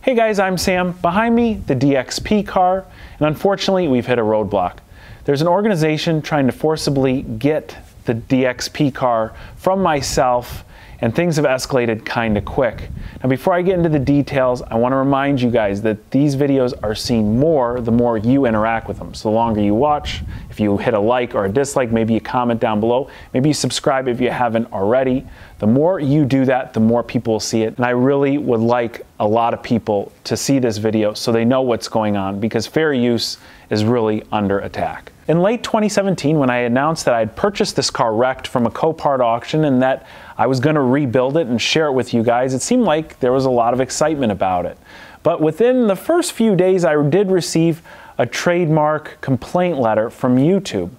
Hey guys, I'm Sam. Behind me, the DXP car, and unfortunately we've hit a roadblock. There's an organization trying to forcibly get the DXP car from myself, and things have escalated kind of quick. Now before I get into the details, I want to remind you guys that these videos are seen more the more you interact with them. So the longer you watch, if you hit a like or a dislike, maybe you comment down below, maybe you subscribe if you haven't already. The more you do that, the more people will see it. And I really would like a lot of people to see this video so they know what's going on, because fair use is really under attack. In late 2017, when I announced that I had purchased this car wrecked from a Copart auction and that I was going to rebuild it and share it with you guys, it seemed like there was a lot of excitement about it. But within the first few days, I did receive a trademark complaint letter from YouTube.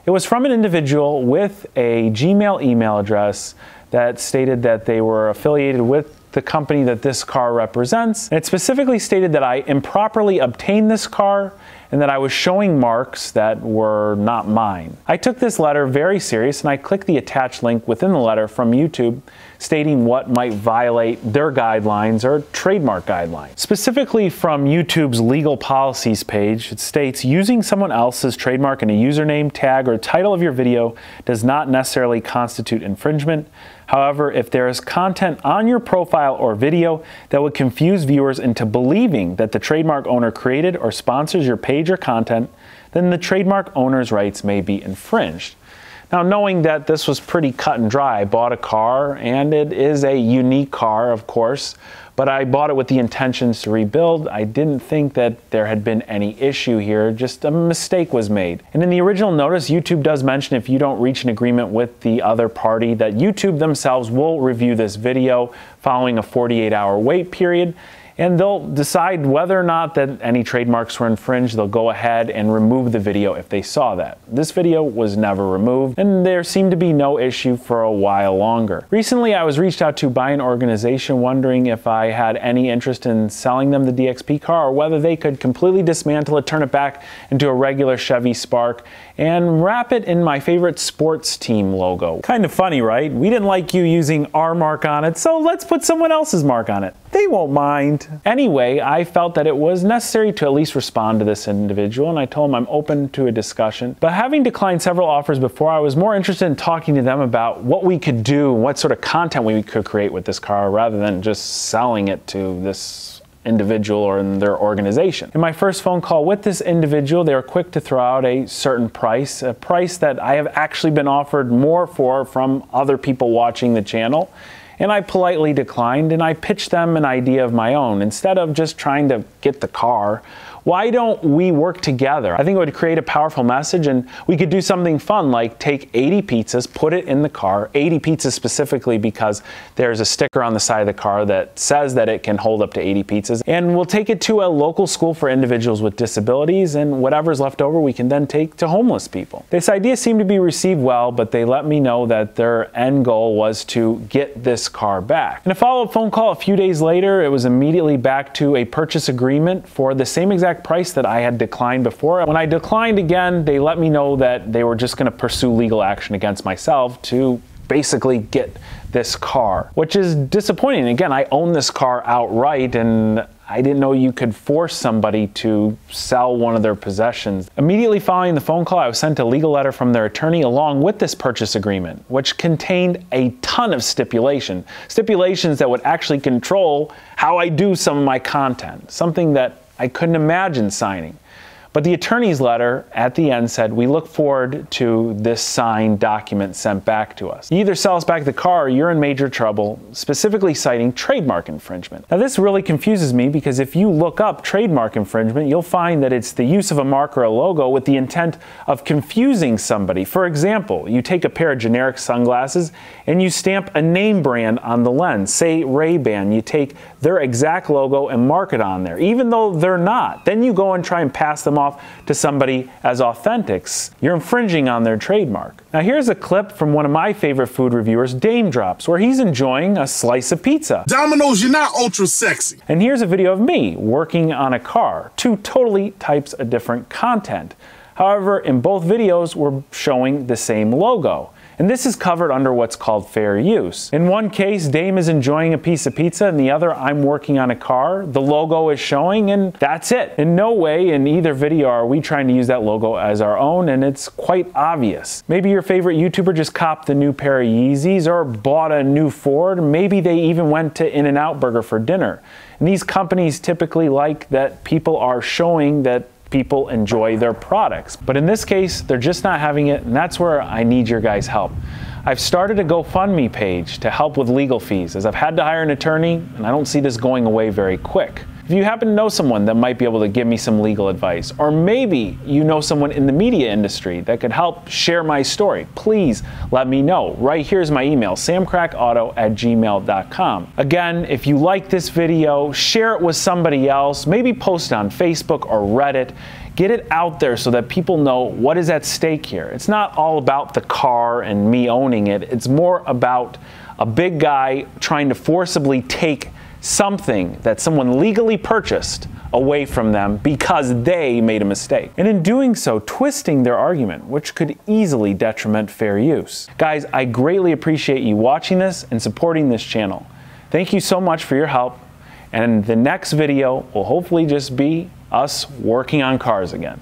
It was from an individual with a Gmail email address that stated that they were affiliated with the company that this car represents. And it specifically stated that I improperly obtained this car and that I was showing marks that were not mine. I took this letter very serious and I clicked the attached link within the letter from YouTube stating what might violate their guidelines or trademark guidelines. Specifically from YouTube's legal policies page, it states, using someone else's trademark in a username, tag, or title of your video does not necessarily constitute infringement. However, if there is content on your profile or video that would confuse viewers into believing that the trademark owner created or sponsors your page or content, then the trademark owner's rights may be infringed. Now, knowing that this was pretty cut and dry, I bought a car, and it is a unique car, of course, but I bought it with the intentions to rebuild. I didn't think that there had been any issue here, just a mistake was made. And in the original notice, YouTube does mention if you don't reach an agreement with the other party, that YouTube themselves will review this video following a 48-hour wait period. And they'll decide whether or not that any trademarks were infringed. They'll go ahead and remove the video if they saw that. This video was never removed, and there seemed to be no issue for a while longer. Recently, I was reached out to by an organization wondering if I had any interest in selling them the DXP car, or whether they could completely dismantle it, turn it back into a regular Chevy Spark, and wrap it in my favorite sports team logo. Kind of funny, right? We didn't like you using our mark on it, so let's put someone else's mark on it. They won't mind. Anyway, I felt that it was necessary to at least respond to this individual, and I told him I'm open to a discussion. But having declined several offers before, I was more interested in talking to them about what we could do, what sort of content we could create with this car, rather than just selling it to this individual or in their organization. In my first phone call with this individual, they were quick to throw out a certain price, a price that I have actually been offered more for from other people watching the channel. And I politely declined, and I pitched them an idea of my own. Instead of just trying to get the car, why don't we work together? I think it would create a powerful message, and we could do something fun like take 80 pizzas, put it in the car, 80 pizzas specifically because there's a sticker on the side of the car that says that it can hold up to 80 pizzas, and we'll take it to a local school for individuals with disabilities, and whatever's left over we can then take to homeless people. This idea seemed to be received well, but they let me know that their end goal was to get this car back. In a follow-up phone call a few days later, it was immediately back to a purchase agreement for the same exact price that I had declined before. When I declined again, they let me know that they were just going to pursue legal action against myself to basically get this car, which is disappointing. Again, I own this car outright, and I didn't know you could force somebody to sell one of their possessions. Immediately following the phone call, I was sent a legal letter from their attorney along with this purchase agreement, which contained a ton of stipulations that would actually control how I do some of my content, something that I couldn't imagine signing. But the attorney's letter at the end said, we look forward to this signed document sent back to us. You either sell us back the car or you're in major trouble, specifically citing trademark infringement. Now this really confuses me, because if you look up trademark infringement, you'll find that it's the use of a mark or a logo with the intent of confusing somebody. For example, you take a pair of generic sunglasses and you stamp a name brand on the lens, say Ray-Ban. You take their exact logo and mark it on there, even though they're not. Then you go and try and pass them off to somebody as authentics. You're infringing on their trademark. Now here's a clip from one of my favorite food reviewers, Dame Drops, where he's enjoying a slice of pizza. Domino's, you're not ultra sexy. And here's a video of me working on a car. Two totally types of different content. However, in both videos, we're showing the same logo. And this is covered under what's called fair use. In one case, Dame is enjoying a piece of pizza, and the other, I'm working on a car. The logo is showing, and that's it. In no way in either video are we trying to use that logo as our own, and it's quite obvious. Maybe your favorite YouTuber just copped the new pair of Yeezys or bought a new Ford. Maybe they even went to In-N-Out Burger for dinner. And these companies typically like that people are showing that people enjoy their products. But in this case, they're just not having it, and that's where I need your guys' help. I've started a GoFundMe page to help with legal fees, as I've had to hire an attorney, and I don't see this going away very quick. If you happen to know someone that might be able to give me some legal advice, or maybe you know someone in the media industry that could help share my story, please let me know. Right here's my email, samcrackauto@gmail.com. Again, if you like this video, share it with somebody else, maybe post it on Facebook or Reddit. Get it out there so that people know what is at stake here. It's not all about the car and me owning it. It's more about a big guy trying to forcibly take something that someone legally purchased away from them because they made a mistake. And in doing so, twisting their argument, which could easily detriment fair use. Guys, I greatly appreciate you watching this and supporting this channel. Thank you so much for your help. And the next video will hopefully just be us working on cars again.